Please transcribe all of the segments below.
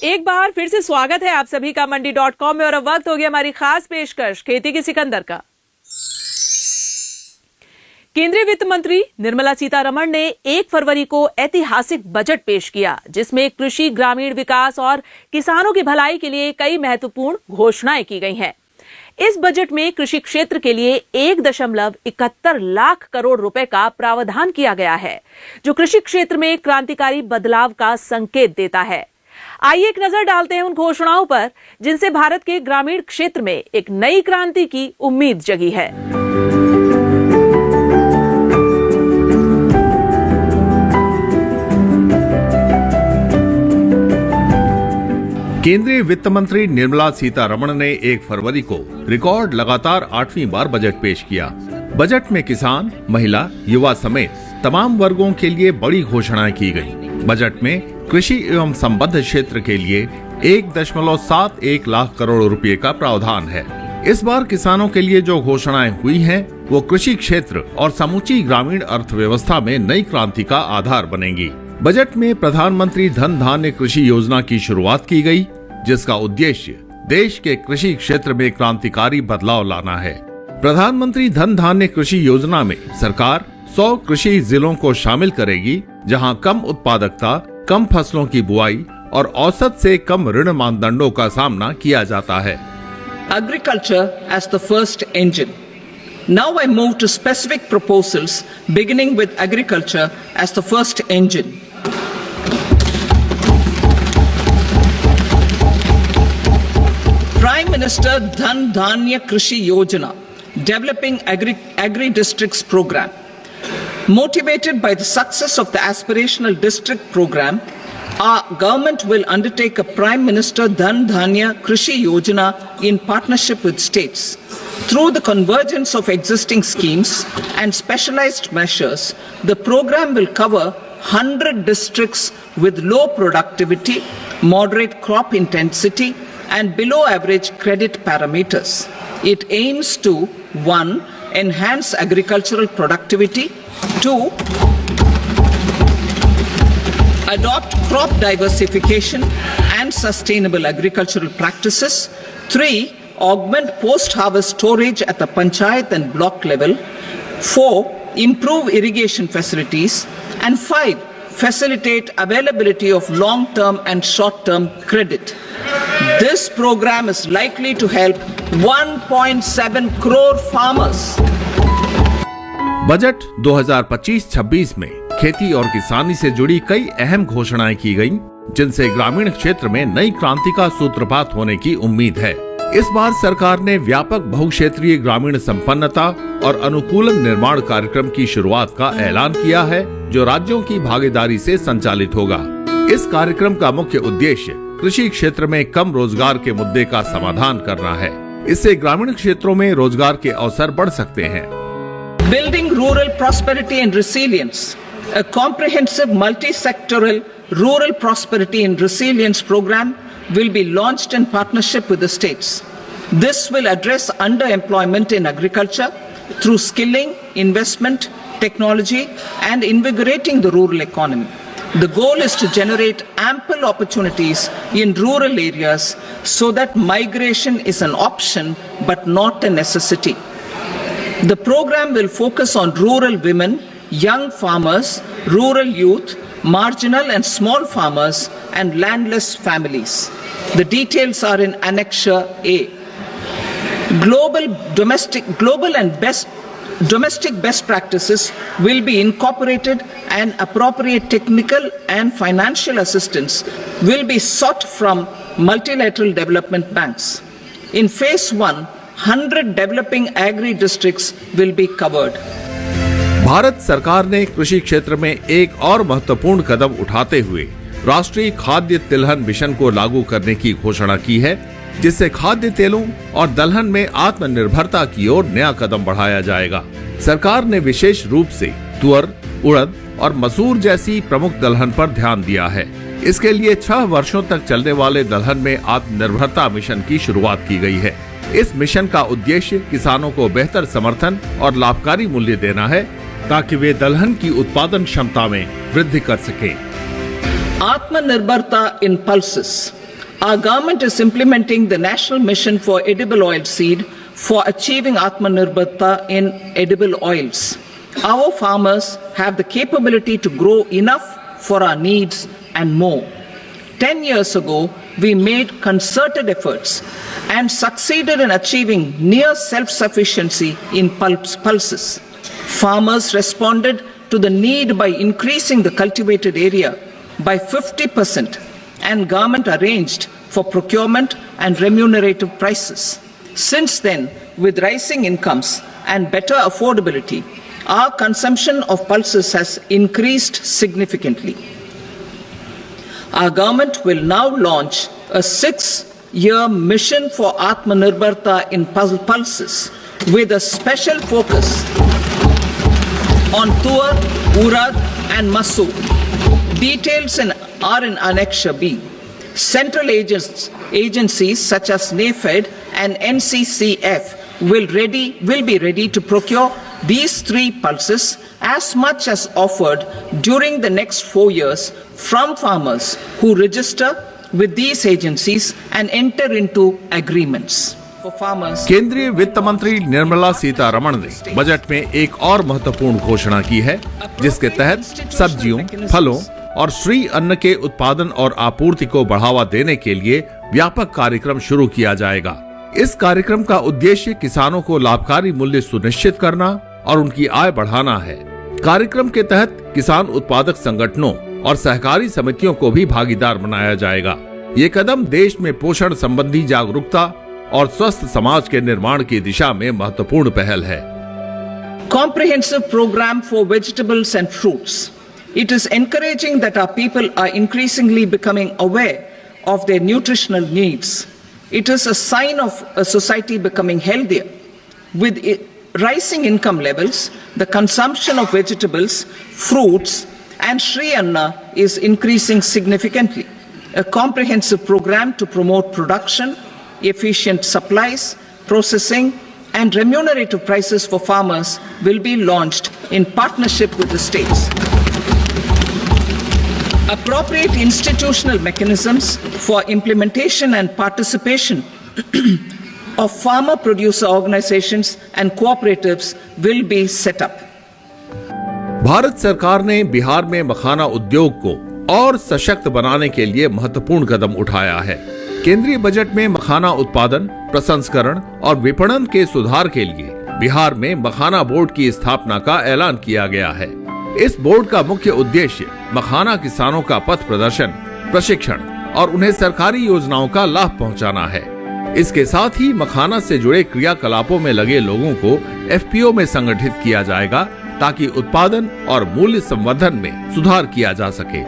एक बार फिर से स्वागत है आप सभी का मंडी.com में और अब वक्त हो गया हमारी खास पेशकश खेती की सिकंदर का। केंद्रीय वित्त मंत्री निर्मला सीतारमण ने 1 फरवरी को ऐतिहासिक बजट पेश किया, जिसमें कृषि, ग्रामीण विकास और किसानों की भलाई के लिए कई महत्वपूर्ण घोषणाएं की गई हैं। इस बजट में कृषि क्षेत्र के लिए 1.71 लाख करोड़ रुपए का प्रावधान किया गया है, जो कृषि क्षेत्र में क्रांतिकारी बदलाव का संकेत देता है। आइए एक नजर डालते हैं उन घोषणाओं पर जिनसे भारत के ग्रामीण क्षेत्र में एक नई क्रांति की उम्मीद जगी है। केंद्रीय वित्त मंत्री निर्मला सीतारमण ने 1 फरवरी को रिकॉर्ड लगातार 8वीं बार बजट पेश किया। बजट में किसान, महिला, युवा समेत तमाम वर्गों के लिए बड़ी घोषणाएं की गई। बजट में कृषि एवं संबद्ध क्षेत्र के लिए 1.71 लाख करोड़ रुपए का प्रावधान है। इस बार किसानों के लिए जो घोषणाएं हुई हैं, वो कृषि क्षेत्र और समूची ग्रामीण अर्थव्यवस्था में नई क्रांति का आधार बनेंगी। बजट में प्रधानमंत्री धन धान्य कृषि योजना की शुरुआत की गई, जिसका उद्देश्य देश के कृषि क्षेत्र में क्रांतिकारी बदलाव लाना है। प्रधानमंत्री धन धान्य कृषि योजना में सरकार 100 कृषि जिलों को शामिल करेगी, जहां कम उत्पादकता, कम फसलों की बुआई और औसत से कम ऋण मानदंडों का सामना किया जाता है। Agriculture as the first engine. Now I move to specific proposals, beginning with agriculture as the first engine. Prime Minister Dhan Dhanya Krishi Yojana, developing agri-districts program. Motivated by the success of the aspirational district program, our government will undertake a Prime Minister Dhan Dhanya Krishi Yojana in partnership with states. Through the convergence of existing schemes and specialized measures, the program will cover 100 districts with low productivity, moderate crop intensity, and below average credit parameters. It aims to 1. Enhance agricultural productivity, 2. Adopt crop diversification and sustainable agricultural practices, 3. Augment post-harvest storage at the panchayat and block level, 4. Improve irrigation facilities, and 5. Facilitate availability of long-term and short-term credit. This program is likely to help 1.7 crore farmers. Budget 2025-26 में खेती और किसानी से जुड़ी कई अहम घोषणाएं की गईं, जिनसे ग्रामीण क्षेत्र में नई क्रांति का सूत्रपात होने की उम्मीद है। इस बार सरकार ने व्यापक बहुक्षेत्रीय ग्रामीण संपन्नता और अनुकूलन निर्माण कार्यक्रम की शुरुआत का ऐलान किया है, जो राज्यों की भागीदारी से संचालित होगा। इस कार्यक्रम का मुख्य उद्देश्य कृषि क्षेत्र में कम रोजगार के मुद्दे का समाधान करना है। इससे ग्रामीण क्षेत्रों में रोजगार के अवसर बढ़ सकते हैं। Building rural prosperity and resilience. A comprehensive multi-sectoral rural prosperity and resilience program will be launched in partnership with the states. This will address underemployment in agriculture through skilling, investment, technology, and invigorating the rural economy. The goal is to generate ample opportunities in rural areas so that migration is an option but not a necessity. The program will focus on rural women, young farmers, rural youth, marginal and small farmers, and landless families. The details are in Annexure A. Domestic best practices will be incorporated, and appropriate technical and financial assistance will be sought from multilateral development banks. In phase 1, 100 developing agri districts will be covered. Bharat सरकार ने कृषि क्षेत्र में एक और महत्वपूर्ण कदम उठाते हुए राष्ट्रीय खाद्य तिलहन मिशन को लागू करने की घोषणा की है, जिससे खाद्य तेलों और दलहन में आत्मनिर्भरता की ओर नया कदम बढ़ाया जाएगा। सरकार ने विशेष रूप से तुअर, उड़द और मसूर जैसी प्रमुख दलहन पर ध्यान दिया है। इसके लिए 6 वर्षों तक चलने वाले दलहन में आत्मनिर्भरता मिशन की शुरुआत की गई है। इस मिशन का उद्देश्य किसानों को बेहतर समर्थन और लाभकारी मूल्य देना है, ताकि वे दलहन की उत्पादन क्षमता में वृद्धि कर सकें। Atmanirbharta in pulses. Our government is implementing the National Mission for Edible Oilseed for achieving Atmanirbharta in edible oils. Our farmers have the capability to grow enough for our needs and more. 10 years ago, we made concerted efforts and succeeded in achieving near self-sufficiency in pulses. Farmers responded to the need by increasing the cultivated area by 50%, and government arranged for procurement and remunerative prices. Since then, with rising incomes and better affordability, our consumption of pulses has increased significantly. Our government will now launch a 6-year mission for Atmanirbharta in pulses with a special focus on Tuar, Urad and Masoor. Details are in Annexure B. Central agencies such as NAFED and NCCF will be ready to procure these 3 pulses as much as offered during the next 4 years from farmers who register with these agencies and enter into agreements. For farmers, केंद्रीय वित्त मंत्री निर्मला सीतारमण ने budget में एक और महत्वपूर्ण घोषणा की है, जिसके तहत सब्जियों, फलों और श्री अन्न के उत्पादन और आपूर्ति को बढ़ावा देने के लिए व्यापक कार्यक्रम शुरू किया जाएगा। इस कार्यक्रम का उद्देश्य किसानों को लाभकारी मूल्य सुनिश्चित करना और उनकी आय बढ़ाना है। कार्यक्रम के तहत किसान उत्पादक संगठनों और सहकारी समितियों को भी भागीदार बनाया जाएगा। ये कदम देश में पोषण संबंधी जागरूकता और स्वस्थ समाज के निर्माण की दिशा में महत्वपूर्ण पहल है। Comprehensive program for vegetables and fruits. It is encouraging that our people are increasingly becoming aware of their nutritional needs. It is a sign of a society becoming healthier. With rising income levels, the consumption of vegetables, fruits and Shri Anna is increasing significantly. A comprehensive program to promote production, efficient supplies, processing and remunerative prices for farmers will be launched in partnership with the states. Appropriate institutional mechanisms for implementation and participation of farmer producer organizations and cooperatives will be set up. Bharat सरकार ने बिहार में मखाना उद्योग को और सशक्त बनाने के लिए महत्वपूर्ण कदम उठाया है। केंद्रीय बजट में मखाना उत्पादन, प्रसंस्करण और विपणन के सुधार के लिए बिहार में मखाना बोर्ड की स्थापना का ऐलान किया गया है। इस बोर्ड का मुख्य उद्देश्य मखाना किसानों का पथ प्रदर्शन, प्रशिक्षण और उन्हें सरकारी योजनाओं का लाभ पहुंचाना है। इसके साथ ही मखाना से जुड़े क्रियाकलापों में लगे लोगों को FPO में संगठित किया जाएगा, ताकि उत्पादन और मूल्य संवर्धन में सुधार किया जा सके।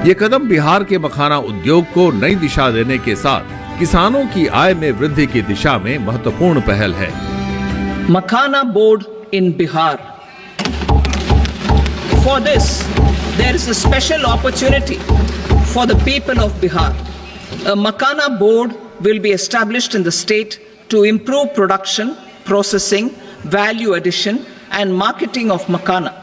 ये कदम बिहार के मखाना उद्योग को नई दिशा देने के साथ किसानों की आय में वृद्धि की दिशा में महत्वपूर्ण पहल है। Makhana board in Bihar. For this, there is a special opportunity for the people of Bihar. A Makhana board will be established in the state to improve production, processing, value addition and marketing of Makhana.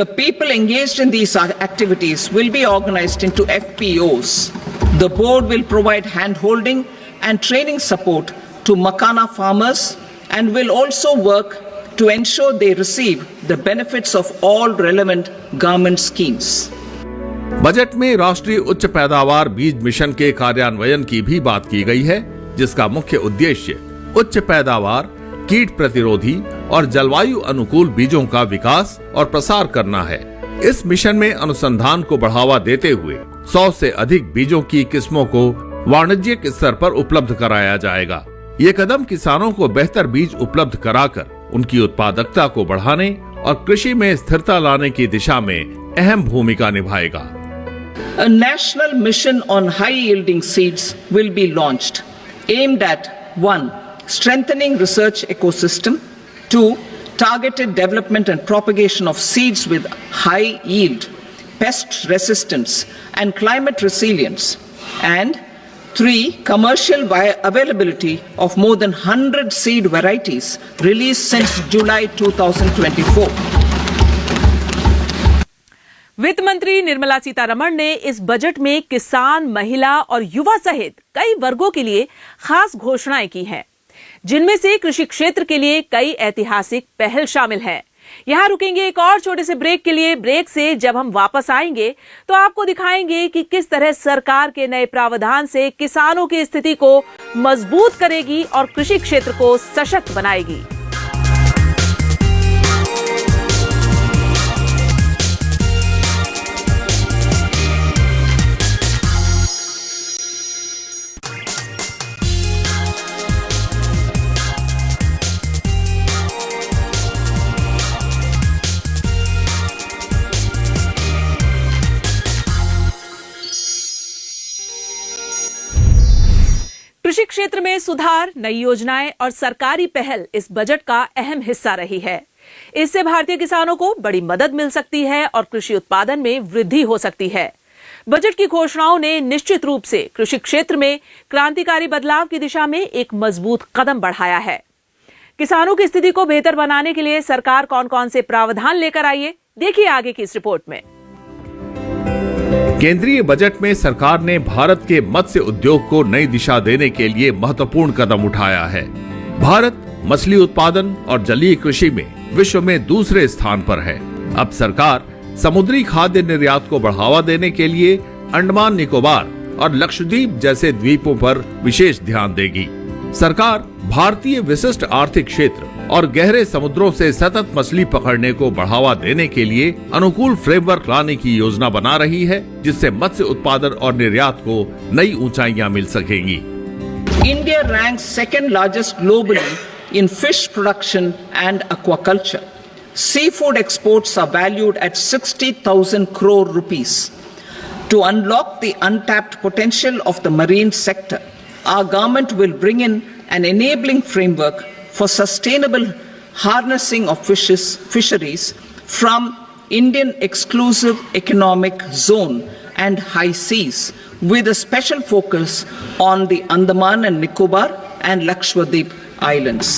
The people engaged in these activities will be organized into FPOs. The board will provide hand-holding and training support to Makhana farmers and will also work to ensure they receive the benefits of all relevant government schemes. Budget में राष्ट्रीय उच्च पैदावार बीज mission के कार्यान्वयन की भी बात की गई है, जिसका मुख्य उद्देश्य उच्च पैदावार, कीट प्रतिरोधी और जलवायु अनुकूल बीजों का विकास और प्रसार करना है। इस मिशन में अनुसंधान को बढ़ावा देते हुए 100 से अधिक बीजों की किस्मों को वाणिज्यिक स्तर पर उपलब्ध कराया जाएगा। ये कदम किसानों को बेहतर बीज उपलब्ध कराकर उनकी उत्पादकता को बढ़ाने और कृषि में स्थिरता लाने की दिशा में अहम भूमिका निभाएगा। A national mission on high-yielding seeds will be launched, aimed at 1. Strengthening research ecosystem, 2. Targeted development and propagation of seeds with high yield, pest resistance and climate resilience, and 3. Commercial availability of more than 100 seed varieties released since July 2024. वित्त मंत्री निर्मला सीतारमण ने इस budget में किसान, महिला और युवा सहित कई वर्गों के लिए खास घोषणाएं की हैं, जिनमें से कृषि क्षेत्र के लिए कई ऐतिहासिक पहल शामिल है। यहां रुकेंगे एक और छोटे से ब्रेक के लिए। ब्रेक से जब हम वापस आएंगे तो आपको दिखाएंगे कि किस तरह सरकार के नए प्रावधान से किसानों की स्थिति को मजबूत करेगी और कृषि क्षेत्र को सशक्त बनाएगी। कृषि क्षेत्र में सुधार, नई योजनाएं और सरकारी पहल इस बजट का अहम हिस्सा रही है। इससे भारतीय किसानों को बड़ी मदद मिल सकती है और कृषि उत्पादन में वृद्धि हो सकती है। बजट की घोषणाओं ने निश्चित रूप से कृषि क्षेत्र में क्रांतिकारी बदलाव की दिशा में एक मजबूत कदम बढ़ाया है। किसानों की स्थिति को बेहतर बनाने के लिए सरकार कौन-कौन से प्रावधान लेकर आई है, देखिए आगे की इस रिपोर्ट में। केंद्रीय बजट में सरकार ने भारत के मत्स्य उद्योग को नई दिशा देने के लिए महत्वपूर्ण कदम उठाया है। भारत मछली उत्पादन और जलीय कृषि में विश्व में दूसरे स्थान पर है। अब सरकार समुद्री खाद्य निर्यात को बढ़ावा देने के लिए अंडमान निकोबार और लक्षद्वीप जैसे द्वीपों पर विशेष ध्यान देगी। सरकार भारतीय विशिष्ट आर्थिक क्षेत्र और गहरे समुद्रों से सतत मछली पकड़ने को बढ़ावा देने के लिए अनुकूल फ्रेमवर्क लाने की योजना बना रही है, जिससे मत्स्य उत्पादन और निर्यात को नई ऊंचाइयां मिल सकेंगी। India ranks second largest globally in fish production and aquaculture. Seafood exports are valued at 60,000 crore rupees. To unlock the untapped potential of the marine sector, our government will bring in an enabling framework for sustainable harnessing of fisheries from Indian exclusive economic zone and high seas, with a special focus on the Andaman and Nicobar and Lakshadweep islands.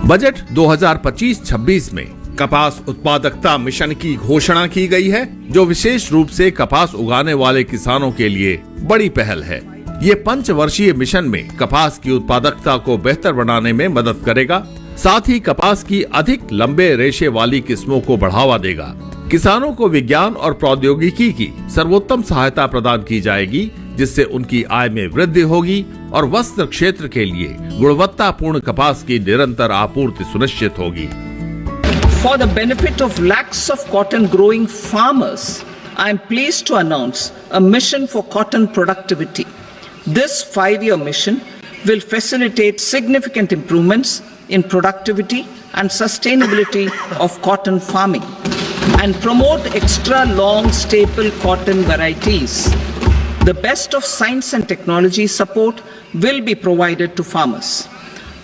Budget 2025-26 में कपास उत्पादकता mission की घोषणा की गई है, जो विशेष रूप से कपास उगाने वाले किसानों के लिए बड़ी पहल है। ये पंचवर्षीय मिशन में कपास की उत्पादकता को बेहतर बनाने में मदद करेगा, साथ ही कपास की अधिक लंबे रेशे वाली किस्मों को बढ़ावा देगा। किसानों को विज्ञान और प्रौद्योगिकी की सर्वोत्तम सहायता प्रदान की जाएगी, जिससे उनकी आय में वृद्धि होगी और वस्त्र क्षेत्र के लिए गुणवत्तापूर्ण कपास की निरंतर आपूर्ति सुनिश्चित होगी। For the benefit of lakhs of cotton growing farmers, I am pleased to announce a mission for cotton productivity. This 5-year mission will facilitate significant improvements in productivity and sustainability of cotton farming and promote extra long staple cotton varieties. The best of science and technology support will be provided to farmers.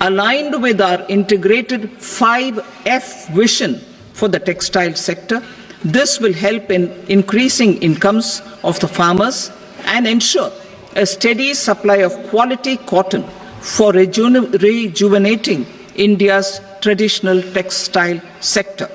Aligned with our integrated 5F vision for the textile sector, this will help in increasing incomes of the farmers and ensure a steady supply of quality cotton for rejuvenating India's traditional textile sector.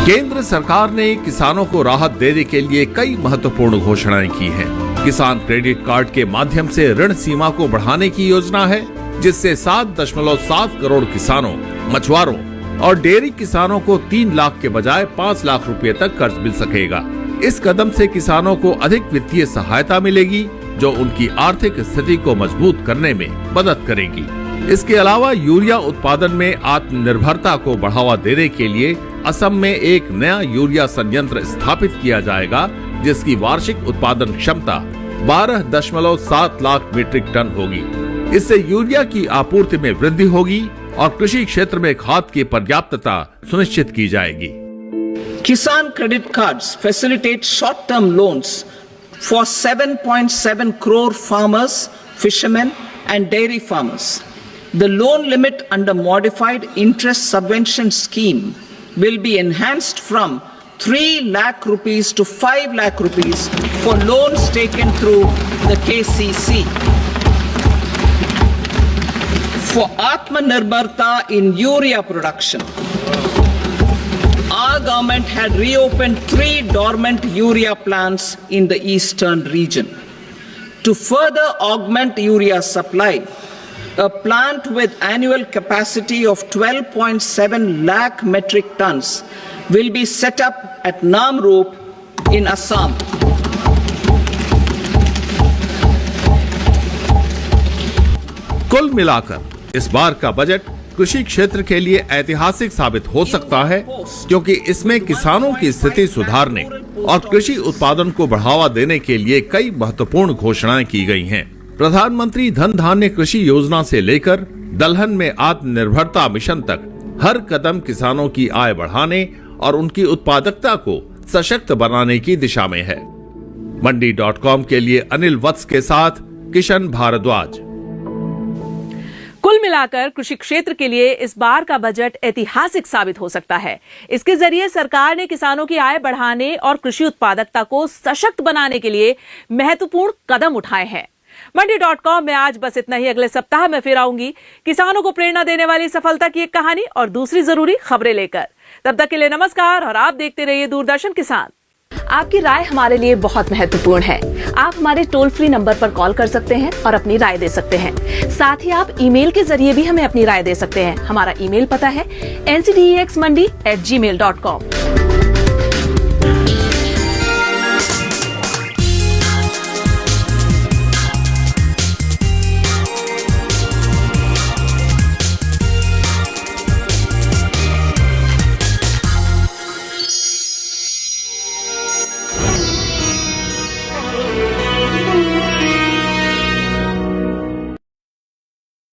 केंद्र सरकार ने किसानों को राहत देने के लिए कई महत्वपूर्ण घोषणाएं की हैं। किसान क्रेडिट कार्ड के माध्यम से ऋण सीमा को बढ़ाने की योजना है, जिससे 7.7 करोड़ किसानों, मछुआरों और डेयरी किसानों को 3 लाख के बजाय 5 लाख रुपए तक कर्ज मिल सकेगा। इस कदम से किसानों को अधिक वित्तीय सहायता मिलेगी, जो उनकी आर्थिक स्थिति को मजबूत करने में मदद करेगी। इसके अलावा यूरिया उत्पादन में आत्मनिर्भरता को बढ़ावा देने के लिए असम में एक नया यूरिया संयंत्र स्थापित किया जाएगा, जिसकी वार्षिक उत्पादन क्षमता 12.7 लाख मीट्रिक टन होगी। इससे यूरिया की आपूर्ति में वृद्धि होगी और कृषि क्षेत्र में खाद की पर्याप्तता सुनिश्चित की जाएगी। Kisan credit cards facilitate short-term loans for 7.7 crore farmers, fishermen and dairy farmers. The loan limit under modified interest subvention scheme will be enhanced from 3 lakh rupees to 5 lakh rupees for loans taken through the KCC. For Atmanirbharta in urea production, our our government had reopened 3 dormant urea plants in the eastern region. To further augment urea supply, a plant with annual capacity of 12.7 lakh metric tons will be set up at Namrup in Assam. कुल मिलाकर इस बार का budget कृषि क्षेत्र के लिए ऐतिहासिक साबित हो सकता है, क्योंकि इसमें किसानों की स्थिति सुधारने और कृषि उत्पादन को बढ़ावा देने के लिए कई महत्वपूर्ण घोषणाएं की गई हैं। प्रधानमंत्री धन धान्य कृषि योजना से लेकर दलहन में आत्मनिर्भरता मिशन तक हर कदम किसानों की आय बढ़ाने और उनकी उत्पादकता को सशक्त बनाने की दिशा में है। मंडी.com के लिए अनिल वत्स के साथ किशन भारद्वाज। कुल मिलाकर कृषि क्षेत्र के लिए इस बार का बजट ऐतिहासिक साबित हो सकता है। इसके जरिए सरकार ने किसानों की आय बढ़ाने और कृषि उत्पादकता को सशक्त बनाने के लिए महत्वपूर्ण कदम उठाए हैं। मंडी.com में आज बस इतना ही। अगले सप्ताह मैं फिर आऊंगी किसानों को प्रेरणा देने वाली सफलता की एक कहानी और दूसरी जरूरी खबरें लेकर। तब तक के लिए नमस्कार और आप देखते रहिए दूरदर्शन किसान। आपकी राय हमारे लिए बहुत महत्वपूर्ण है। आप हमारे टोल फ्री नंबर पर कॉल कर सकते हैं और अपनी राय दे सकते हैं। साथ ही आप ईमेल के जरिए भी हमें अपनी राय दे सकते हैं। हमारा ईमेल पता है ncdexmandi@gmail.com।